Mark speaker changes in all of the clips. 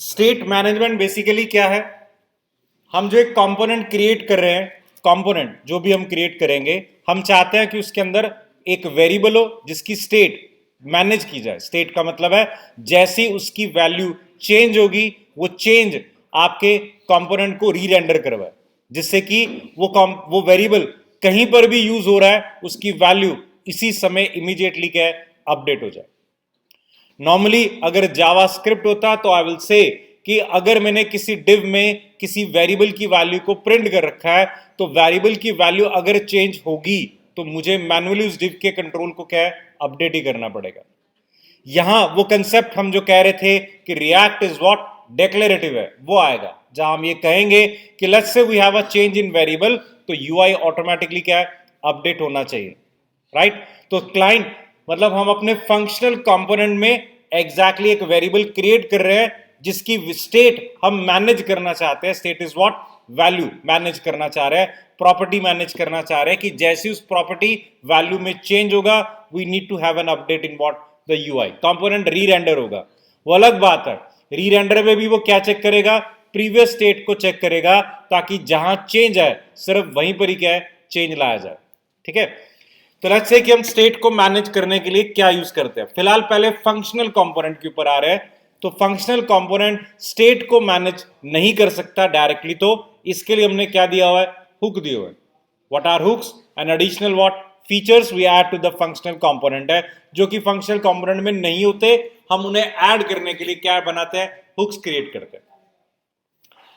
Speaker 1: State management basically क्या है? हम जो एक कंपोनेंट क्रिएट कर रहे हैं, कंपोनेंट जो भी हम क्रिएट करेंगे, हम चाहते हैं कि उसके अंदर एक वेरिएबल हो जिसकी स्टेट मैनेज की जाए। स्टेट का मतलब है जैसी उसकी वैल्यू चेंज होगी, वो चेंज आपके कंपोनेंट को री रेंडर करवाए, जिससे कि वो वेरिएबल कहीं पर भी यूज हो रहा है उसकी वैल्यू इसी समय इमीडिएटली क्या है, अपडेट हो जाए। नॉर्मली अगर जावास्क्रिप्ट होता तो आई विल से कि अगर मैंने किसी डिव में किसी वेरिएबल की वैल्यू को प्रिंट कर रखा है, तो वेरिएबल की वैल्यू अगर चेंज होगी तो मुझे मैन्युअली उस डिव के कंट्रोल को क्या है, अपडेट ही करना पड़ेगा। यहां वो कंसेप्ट हम जो कह रहे थे कि रिएक्ट इज व्हाट, डिक्लेरेटिव है, वो आएगा जहां हम ये कहेंगे कि let's say we have a change in variable, तो यूआई ऑटोमेटिकली क्या है, अपडेट होना चाहिए, राइट? तो क्लाइंट मतलब हम अपने फंक्शनल कंपोनेंट में एग्जैक्टली एक वेरिएबल क्रिएट कर रहे हैं जिसकी स्टेट हम मैनेज करना चाहते हैं। State is what, value manage करना चाह रहे हैं, प्रॉपर्टी मैनेज करना चाह रहे हैं कि जैसी उस प्रॉपर्टी वैल्यू में चेंज होगा, we need to have an update in what, the UI. Component rerender होगा, वो अलग बात है। री रेंडर में भी वो क्या चेक करेगा, प्रीवियस स्टेट को चेक करेगा, ताकि जहां चेंज है सिर्फ वहीं पर ही क्या है, चेंज लाया जाए। ठीक है, तो लेट्स से कि हम स्टेट को मैनेज करने के लिए क्या यूज करते हैं। फिलहाल पहले फंक्शनल कंपोनेंट के ऊपर आ रहे हैं। तो फंक्शनल कंपोनेंट स्टेट को मैनेज नहीं कर सकता डायरेक्टली, तो इसके लिए हमने क्या दिया हुआ है, हुक दिए हुए हैं। What are hooks? An additional what, features we add to the functional component है, जो कि फंक्शनल कंपोनेंट में नहीं होते, हम उन्हें ऐड करने के लिए क्या बनाते हैं, हुक्स क्रिएट करते हैं।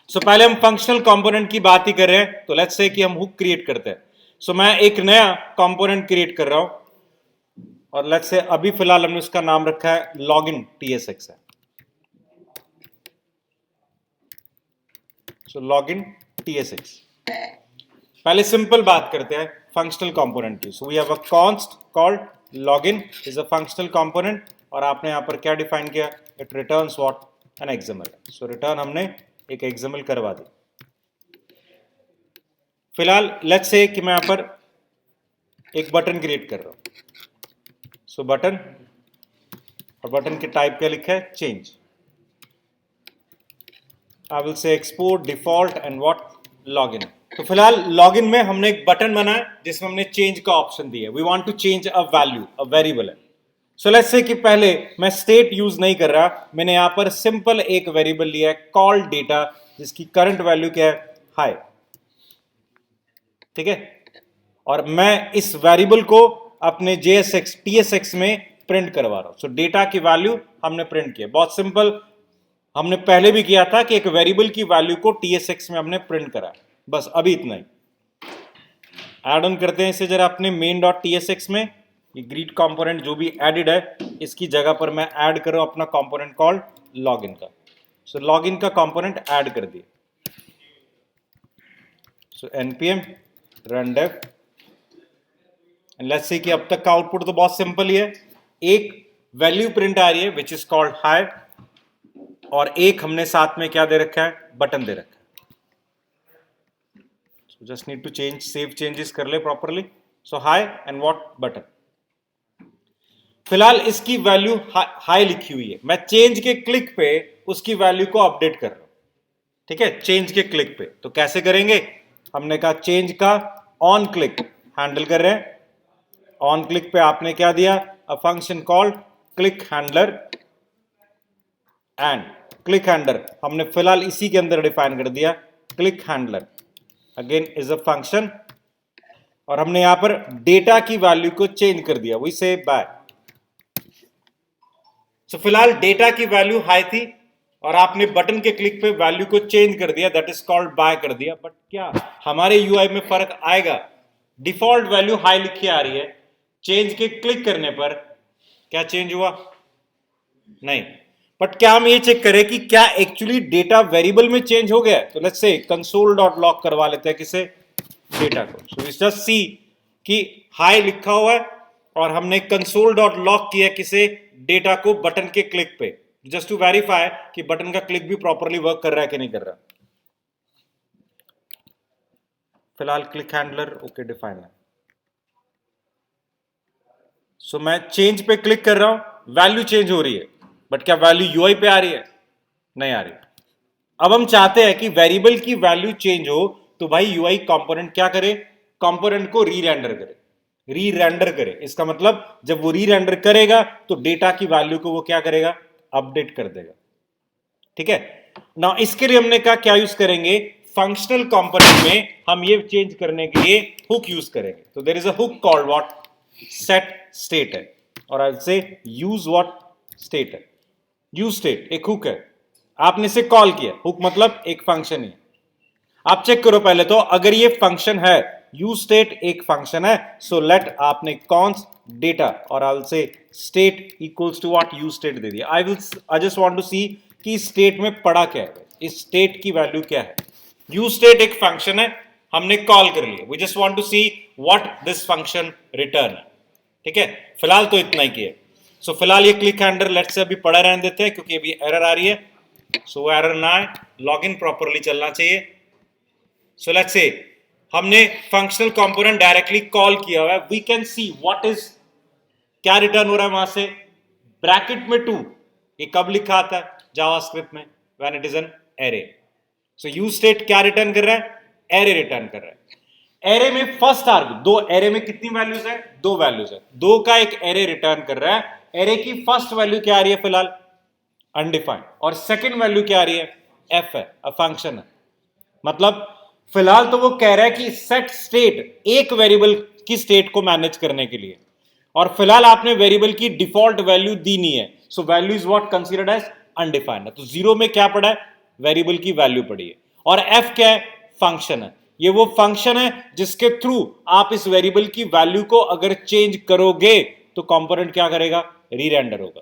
Speaker 1: सो पहले हम फंक्शनल कंपोनेंट की बात ही कर रहे हैं, तो लेट्स से कि हम हुक क्रिएट करते हैं। सो मैं एक नया कंपोनेंट क्रिएट कर रहा हूं और लेट्स से अभी फिलहाल हमने उसका नाम रखा है लॉगिन TSX है। So login TSX। पहले सिंपल बात करते हैं फंक्शनल कंपोनेंट की। So we have a const called login is a functional component, और आपने यहां पर क्या डिफाइन किया, it returns what, an XML. So return हमने एक एक्सएमएल करवा दी। फिलहाल लेट्स से कि मैं यहां पर एक बटन क्रिएट कर रहा हूं। सो बटन, और बटन के टाइप क्या लिखा है, चेंज। आई विल से export default and what, login. तो फिलहाल लॉगिन में हमने एक बटन बनाया जिसमें हमने चेंज का ऑप्शन दिया। We want to change a value, a variable है। सो लेट्स से कि पहले मैं स्टेट यूज नहीं कर रहा, मैंने यहां पर सिंपल एक वेरिएबल लिया है कॉल डेटा, जिसकी करंट वैल्यू क्या है, हाई। ठीक है, और मैं इस वेरिएबल को अपने JSX TSX में प्रिंट करवा रहा हूं। सो डेटा की वैल्यू हमने प्रिंट किया, बहुत सिंपल। हमने पहले भी किया था कि एक वेरिएबल की वैल्यू को TSX में हमने प्रिंट करा, बस अभी इतना ही। ऐड ऑन करते हैं इसे जरा अपने main.tsx में। ये ग्रीट कंपोनेंट जो भी एडिड है, इसकी जगह पर मैं ऐड कर रहा हूं अपना कंपोनेंट कॉल्ड लॉगिन का। सो लॉगिन का कंपोनेंट ऐड कर दिए। सो npm run dev, and let's see कि अब तक का आउटपुट तो बहुत सिंपल ही है। एक वैल्यू प्रिंट आ रही है विच इज कॉल्ड हाई, और एक हमने साथ में क्या दे रखा है, बटन दे रखा है। So just need to change, save changes कर ले properly. So high and what, button. फिलहाल इसकी वैल्यू हाई लिखी हुई है, मैं चेंज के क्लिक पे उसकी वैल्यू को अपडेट कर रहा हूं। ठीक है, चेंज के क्लिक पे। तो कैसे करेंगे, हमने कहा चेंज का ऑन क्लिक हैंडल कर रहे हैं। ऑन क्लिक पे आपने क्या दिया, a function called click handler, and click handler हमने फिलहाल इसी के अंदर डिफाइन कर दिया। Click handler again is a function, और हमने यहां पर डेटा की वैल्यू को चेंज कर दिया, वही से बाय। सो फिलहाल डेटा की वैल्यू हाई थी और आपने बटन के क्लिक पे वैल्यू को चेंज कर दिया, दैट इज कॉल्ड बाय कर दिया। बट क्या हमारे यूआई में फर्क आएगा? डिफॉल्ट वैल्यू हाई लिखी आ रही है, चेंज के क्लिक करने पर क्या चेंज हुआ? नहीं। बट क्या हम ये चेक करें कि क्या एक्चुअली डेटा वेरिएबल में चेंज हो गया? तो let's say console dot log करवा लेते हैं किसे, डेटा को। सो इट्स जस्ट सी कि हाई लिखा हुआ है और हमने कंसोल डॉट लॉग किया किसे, डेटा को, बटन के क्लिक पे, जस्ट टू वेरीफाई कि बटन का क्लिक भी प्रॉपरली वर्क कर रहा है कि नहीं कर रहा। फिलहाल क्लिक हैंडलर ओके डिफाइन है। सो मैं चेंज पे क्लिक कर रहा हूं, वैल्यू चेंज हो रही है, बट क्या वैल्यू यूआई पे आ रही है? नहीं आ रही। अब हम चाहते हैं कि वेरिएबल की वैल्यू चेंज हो, तो भाई यूआई कंपोनेंट क्या करे, कंपोनेंट को री रेंडर करे, री रेंडर करे। इसका मतलब जब वो री रेंडर करेगा तो डेटा की वैल्यू को वो क्या करेगा, अपडेट कर देगा। ठीक है ना। इसके लिए हमने कहा क्या यूज करेंगे, फंक्शनल कंपोनेंट में हम ये चेंज करने के लिए हुक यूज करेंगे। तो there is a hook called what, set state है, और I will say use what state है। यूज स्टेट एक हुक है, आपने इसे कॉल किया, हुक मतलब एक फंक्शन ही। आप चेक करो पहले तो, अगर ये फंक्शन है, यूज स्टेट एक फंक्शन है, सो लेट आपने कॉन्स डेटा और I will say state equals to what use state दे दिया। I just want to see कि स्टेट में पड़ा क्या है, इस स्टेट की वैल्यू क्या है। यूज स्टेट एक फंक्शन है, हमने कॉल कर लिया, we just want to see what this function return. ठीक है, फिलहाल तो इतना ही किया। सो फिलहाल ये क्लिक हैंडल लेट्स से अभी पड़ा रहने देते हैं, क्योंकि अभी एरर आ रही है। सो एरर ना आए, लॉगिन प्रॉपरली चलना चाहिए। सो लेट्स से हमने फंक्शनल कंपोनेंट डायरेक्टली कॉल किया हुआ है, we can see what is, क्या रिटर्न हो रहा है वहां से, ब्रैकेट में 2। ये कब लिखा आता है जावास्क्रिप्ट में, when it is an array. So use state क्या रिटर्न कर रहा है, एरे रिटर्न कर रहा है। एरे में फर्स्ट आर्ग्यूमेंट, दो एरे में कितनी वैल्यूज है, दो वैल्यूज है, दो का एक एरे रिटर्न कर रहा है। एरे की फर्स्ट वैल्यू क्या आ रही है फिलहाल, अनडिफाइंड, और सेकंड वैल्यू क्या आ रही है, एफ है, अ फंक्शन है। मतलब फिलहाल तो वो कह रहा है कि सेट स्टेट एक वेरिएबल की स्टेट को मैनेज करने के लिए, और फिलहाल आपने वेरिएबल की डिफॉल्ट वैल्यू दी नहीं है, so value is what considered as undefined. तो जीरो में क्या पड़ा है, वेरिएबल की वैल्यू पड़ी है, और एफ क्या है, फंक्शन है। ये वो फंक्शन है जिसके थ्रू आप इस वेरिएबल की वैल्यू को अगर चेंज करोगे तो कंपोनेंट क्या करेगा, री रेंडर होगा।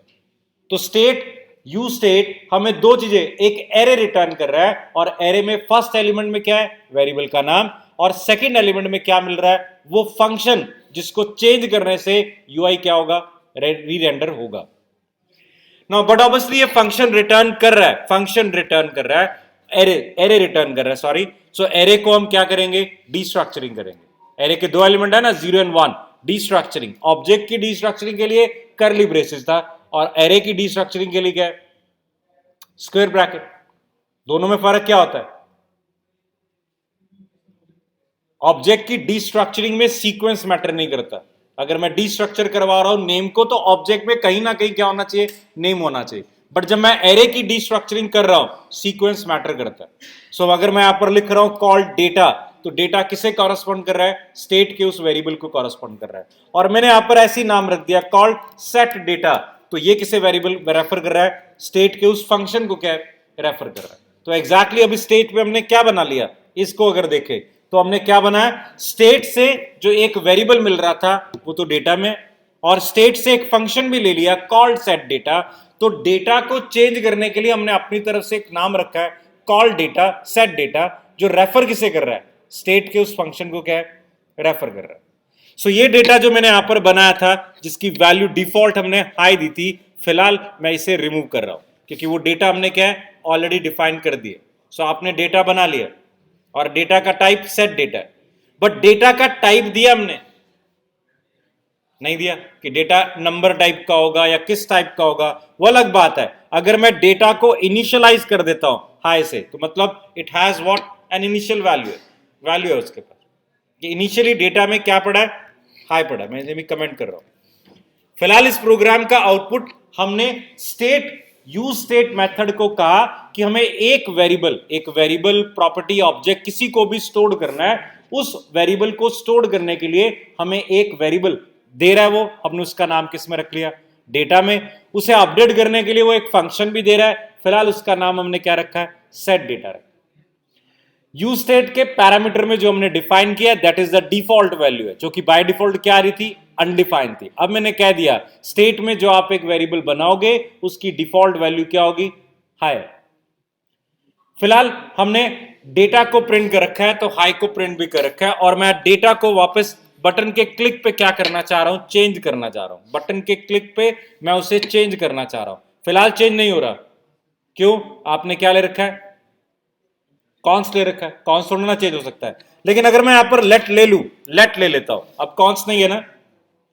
Speaker 1: तो स्टेट, यूज स्टेट हमें दो चीजें, एक एरे रिटर्न कर रहा है, और एरे में फर्स्ट एलिमेंट में क्या है, वेरिएबल का नाम, और सेकंड एलिमेंट में क्या मिल रहा है, वो फंक्शन जिसको चेंज करने से यूआई क्या होगा, री रेंडर होगा। नाउ बट ऑब्वियसली ये फंक्शन रिटर्न कर रहा है, फंक्शन रिटर्न कर रहा है, एरे रिटर्न कर रहा है, सॉरी। सो एरे को हम क्या करेंगे, डीस्ट्रक्चरिंग करेंगे। एरे के दो एलिमेंट है ना, 0 और 1, डीस्ट्रक्चरिंग। ऑब्जेक्ट की डीस्ट्रक्चरिंग के लिए कर्ली ब्रेसेस था, और एरे की डीस्ट्रक्चरिंग के लिए क्या है, स्क्वायर ब्रैकेट। दोनों में फर्क क्या होता है, ऑब्जेक्ट की डीस्ट्रक्चरिंग में सीक्वेंस मैटर नहीं करता। अगर मैं डीस्ट्रक्चर करवा रहा हूं नेम को, तो ऑब्जेक्ट में कहीं ना कहीं क्या होना चाहिए, नेम होना चाहिए। बट जब मैं एरे की डीस्ट्रक्चरिंग कर रहा हूं, सीक्वेंस मैटर करता है। सो अगर मैं यहां पर लिख रहा हूं कॉल्ड डेटा, तो डेटा किसे कॉरेस्पॉन्ड कर रहा है, स्टेट के उस वेरिएबल को कॉरेस्पॉन्ड कर रहा है। और मैंने यहां पर ऐसी नाम रख दिया कॉल्ड सेट डेटा, तो ये किसे वेरिएबल रेफर कर रहा है, स्टेट के उस फंक्शन को क्या रेफर कर रहा है। तो एग्जैक्टली अभी स्टेट पे हमने क्या बना लिया, इसको अगर देखें तो हमने क्या बनाया, स्टेट से जो एक वेरिएबल मिल रहा था वो तो डेटा में, और स्टेट से एक फंक्शन भी ले लिया कॉल्ड सेट डेटा। तो डेटा को चेंज करने के लिए हमने अपनी तरफ से एक नाम रखा है कॉल्ड डेटा, सेट डेटा, जो रेफर किसे कर रहा है, स्टेट के उस फंक्शन को क्या है, रेफर कर रहा है। सो ये डेटा जो मैंने यहां पर बनाया था, जिसकी वैल्यू डिफॉल्ट हमने हाई दी थी, फिलहाल मैं इसे रिमूव कर रहा हूं, क्योंकि वो डेटा हमने क्या है, ऑलरेडी डिफाइन कर दिया। सो आपने डेटा बना लिया, और डेटा का टाइप सेट डेटा है, बट डेटा का टाइप दिया हमने नहीं दिया कि डेटा नंबर टाइप का होगा या किस टाइप का होगा, वो अलग बात है। अगर मैं डेटा को इनिशियलाइज कर देता हूं हाई से, तो मतलब it has what, an initial value है, वैल्यू है उसके पास। कि इनिशियली डेटा में क्या पड़ा है, हाई पड़ा है। मैं इसे भी कमेंट कर रहा हूं। फिलहाल इस प्रोग्राम का आउटपुट हमने स्टेट, यूज स्टेट मेथड को कहा कि हमें एक वेरिएबल प्रॉपर्टी ऑब्जेक्ट किसी को भी स्टोर करना है, उस वेरिएबल को स्टोर करने के लिए हमें एक वेरिएबल दे रहा है, वो हमने उसका नाम किस में रख लिया, डेटा में। उसे अपडेट करने के लिए वो एक फंक्शन भी दे रहा है, फिलहाल उसका नाम हमने क्या रखा है, सेट डेटा रखा। यूज स्टेट के पैरामीटर में जो हमने डिफाइन किया that is the default value है, जो कि बाय डिफॉल्ट क्या आ रही थी, अनडिफाइंड थी। अब मैंने कह दिया स्टेट में जो आप एक वेरिएबल बनाओगे उसकी डिफॉल्ट वैल्यू क्या होगी, हाई। फिलहाल हमने डेटा को प्रिंट कर रखा है, तो हाई को प्रिंट भी कर रखा है, और मैं डेटा को वापस बटन के क्लिक पे क्या करना चाह रहा हूं, चेंज करना चाह रहा हूं। बटन के क्लिक पे मैं उसे चेंज करना चाह रहा हूं, फिलहाल चेंज नहीं हो रहा। क्यों, आपने क्या ले रखा है, कॉन्स ले रखा है, कॉन्स थोड़ा ना चेंज हो सकता है। लेकिन अगर मैं यहां पर लेट ले लूं, लेट ले लेता हूं, अब कॉन्स नहीं है ना,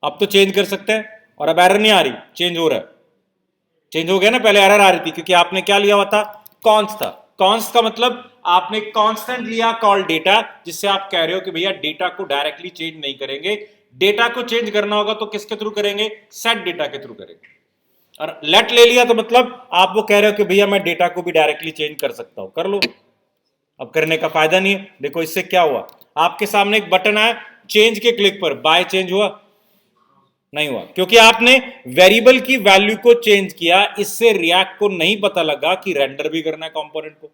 Speaker 1: अब तो चेंज कर सकते हैं, और अब एरर नहीं आ रही, चेंज हो रहा है। चेंज हो गया ना, पहले एरर आ रही थी क्योंकि आपने क्या लिया हुआ था, कॉन्स था। कॉन्स का मतलब आपने कांस्टेंट लिया कॉल डेटा, जिससे आप कह रहे हो कि भैया डेटा को डायरेक्टली चेंज नहीं करेंगे, डेटा को चेंज करना होगा तो किसके थ्रू करेंगे, सेट डेटा के थ्रू करेंगे। और लेट ले लिया तो मतलब आप वो कह रहे हो कि भैया मैं डेटा को भी डायरेक्टली चेंज कर सकता हूं, कर लो। अब करने का फायदा नहीं है। देखो इससे क्या हुआ, आपके सामने एक बटन आया, चेंज के क्लिक पर बाय चेंज हुआ नहीं हुआ, क्योंकि आपने वेरिएबल की वैल्यू को चेंज किया। इससे रिएक्ट को नहीं पता लगा कि रेंडर भी करना है कंपोनेंट को।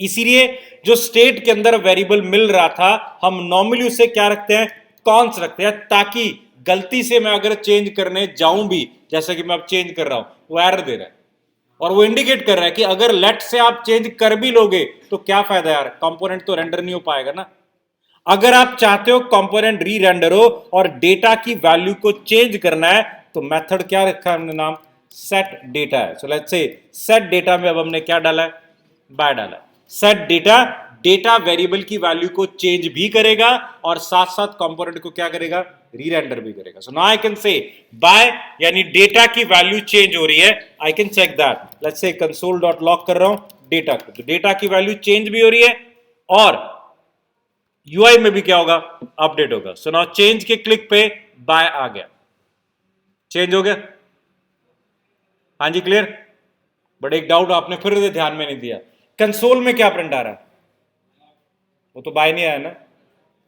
Speaker 1: इसीलिए जो स्टेट के अंदर वेरिएबल मिल रहा था, हम नॉर्मली उसे क्या रखते हैं, कॉन्स रखते हैं, ताकि गलती से मैं अगर चेंज करने जाऊं भी, जैसे कि मैं अब चेंज कर रहा हूं, वो एरर दे रहा है और वो इंडिकेट कर रहा है कि अगर लेट से आप चेंज कर भी लोगे तो क्या फायदा यार, कंपोनेंट तो रेंडर नहीं हो पाएगा ना। अगर आप चाहते हो कंपोनेंट री रेंडर हो और डेटा की वैल्यू को चेंज करना है, तो मेथड क्या रखा है हमने, नाम सेट डेटा है। So let's say set data में अब हमने क्या डाला है, बाय डाला। सेट डेटा, डेटा वेरिएबल की वैल्यू को चेंज भी करेगा और साथ साथ कंपोनेंट को क्या करेगा, री रेंडर भी करेगा। So now I can say by, यानी डेटा की वैल्यू चेंज हो रही है, I can check that. Let's say console dot log कर रहा हूं डेटा को, तो डेटा की वैल्यू चेंज भी हो रही है और यूआई में भी क्या होगा, अपडेट होगा। सो नाउ चेंज के क्लिक पे बाय आ गया, चेंज हो गया। हाँ जी क्लियर। बट एक डाउट आपने फिर से ध्यान में नहीं दिया, कंसोल में क्या प्रिंट आ रहा है, वो तो बाय नहीं आया ना,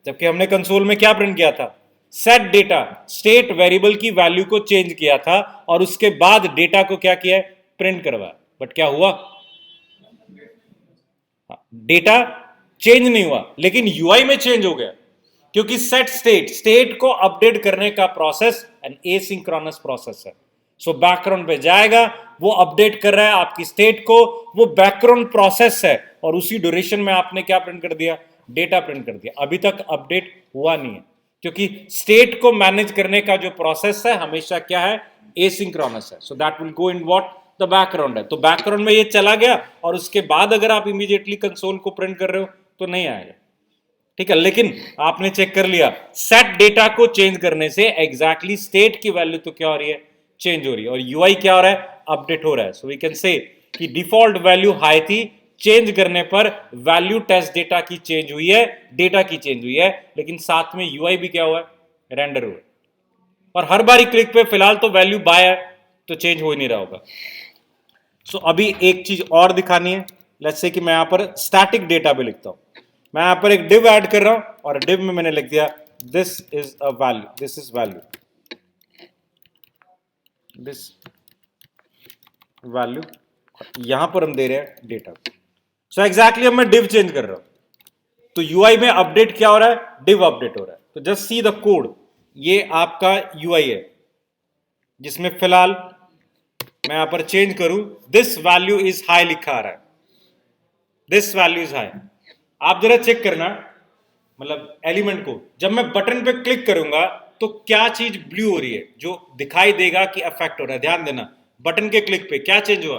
Speaker 1: जबकि हमने कंसोल में क्या प्रिंट किया था, सेट डेटा, स्टेट वेरिएबल की वैल्यू को चेंज किया था और उसके बाद डेटा को क्या किया है, प्रिंट करवाया। बट क्या हुआ, डेटा चेंज नहीं हुआ, लेकिन यूआई में चेंज हो गया, क्योंकि सेट स्टेट, स्टेट को अपडेट करने का प्रोसेस एन एसिंक्रोनस प्रोसेस है। सो बैकग्राउंड पे जाएगा, वो अपडेट कर रहा है आपकी स्टेट को, वो बैकग्राउंड प्रोसेस है और उसी ड्यूरेशन में आपने क्या प्रिंट कर दिया, डेटा प्रिंट कर दिया। अभी तक अपडेट हुआ नहीं है, क्योंकि स्टेट को मैनेज करने का जो प्रोसेस है हमेशा क्या है, एसिंक्रोनस है। So that will go in what, the background है। तो बैकग्राउंड में ये चला गया और उसके बाद अगर आप इमीडिएटली कंसोल को प्रिंट कर रहे हो तो नहीं आएगा, ठीक है। लेकिन आपने चेक कर लिया, सेट डेटा को चेंज करने से एग्जैक्टली स्टेट की वैल्यू तो क्या हो रही है, चेंज हो रही है, और यूआई क्या हो रहा है, अपडेट हो रहा है। सो वी कैन से कि डिफॉल्ट वैल्यू हाई थी, चेंज करने पर वैल्यू टेस्ट डेटा की चेंज हुई है, डेटा की चेंज हुई है, लेकिन साथ में यूआई भी क्या हुआ है, रेंडर हुआ है। और हर बार क्लिक पे फिलहाल तो वैल्यू बाय है, तो चेंज हो ही नहीं रहा होगा। सो अभी एक चीज और दिखानी है। लेट्स से कि मैं यहां पर स्टैटिक डेटा भी लिखता हूं, मैं यहां पर एक डिव ऐड कर रहा हूं और डिव में मैंने लिख दिया this is a value, this is value, this value, यहां पर हम दे रहे हैं डेटा। सो एग्जैक्टली अब मैं डिव चेंज कर रहा हूं, तो यूआई में अपडेट क्या हो रहा है, डिव अपडेट हो रहा है। तो जस्ट सी द कोड, ये आपका यूआई है जिसमें फिलहाल मैं यहां पर चेंज करूं, दिस वैल्यू इज हाई लिखा आ रहा है, दिस वैल्यू इज हाई। आप जरा चेक करना, मतलब एलिमेंट को जब मैं बटन पे क्लिक करूंगा तो क्या चीज ब्लू हो रही है, जो दिखाई देगा कि अफेक्ट हो रहा है। ध्यान देना, बटन के क्लिक पे क्या चेंज हुआ,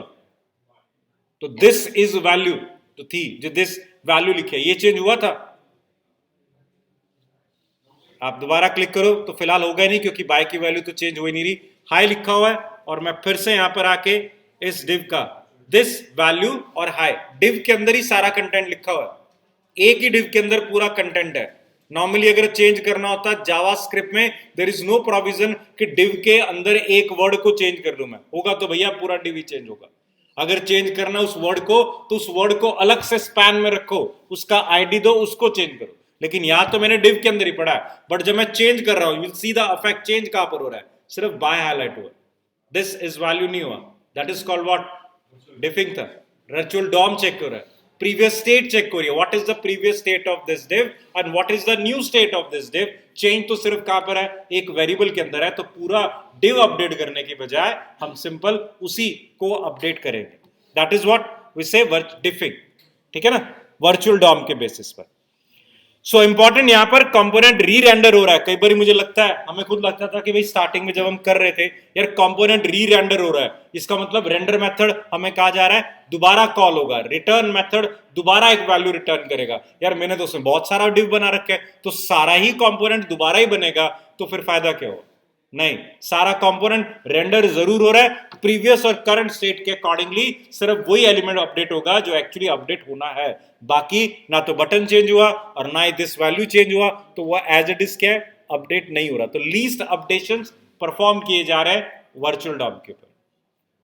Speaker 1: तो दिस इज वैल्यू तो थी, जो दिस वैल्यू लिखे ये चेंज हुआ था। आप दोबारा क्लिक करो तो फिलहाल होगा ही नहीं, क्योंकि बाय की वैल्यू तो चेंज हो ही नहीं रही, हाई लिखा हुआ है। और मैं फिर से यहां पर आके इस डिव का दिस वैल्यू और हाई, डिव के अंदर ही सारा कंटेंट लिखा हुआ है, एक ही डिव के अंदर पूरा कंटेंट है। नॉर्मली अगर चेंज करना होता जावास्क्रिप्ट में, देयर इज नो प्रोविजन कि डिव के अंदर एक वर्ड को चेंज कर दूं मैं, होगा तो भैया पूरा डिव ही चेंज होगा। अगर चेंज करना उस वर्ड को, तो उस वर्ड को अलग से स्पैन में रखो, उसका आईडी दो, उसको चेंज करो। लेकिन यहां तो मैंने डिव के अंदर ही पढ़ा है, बट जब मैं चेंज कर रहा हूं, you see the effect change कहां पर हो रहा है, सिर्फ बाय हाईलाइट हुआ, दिस इज वैल्यू नहीं हुआ। That is called what, diffing था। वर्चुअल डॉम चेक हो रहा है, प्रीवियस स्टेट चेक हो रही है, what is the previous state of this div and what is the new state of this div. Change तो सिर्फ कहां पर है, एक वेरिएबल के अंदर है, तो पूरा डिव अपडेट करने की बजाय हम सिंपल उसी को अपडेट करेंगे। दैट इज व्हाट वी से डिफिंग, ठीक है ना, वर्चुअल डॉम के बेसिस पर। सो इंपॉर्टेंट यहां पर कंपोनेंट री रेंडर हो रहा है। कई बार मुझे लगता है, हमें खुद लगता था कि भाई स्टार्टिंग में जब हम कर रहे थे यार कंपोनेंट री रेंडर हो रहा है, इसका मतलब रेंडर मेथड हमें कहा जा रहा है दोबारा कॉल होगा, रिटर्न मेथड दोबारा एक वैल्यू रिटर्न करेगा। यार मैंने तो उसमें बहुत सारा डिव बना रखा है, तो सारा ही कंपोनेंट दोबारा ही बनेगा, तो फिर फायदा क्या होगा। नहीं, सारा कंपोनेंट रेंडर जरूर हो रहा है, प्रीवियस और करंट स्टेट के अकॉर्डिंगली सिर्फ वही एलिमेंट अपडेट होगा जो एक्चुअली अपडेट होना है। बाकी ना तो बटन चेंज हुआ और ना ही दिस वैल्यू चेंज हुआ, तो वह एज इट इज क्या है, अपडेट नहीं हो रहा। तो लीस्ट अपडेशंस परफॉर्म किए जा रहे हैं वर्चुअल डॉम के ऊपर।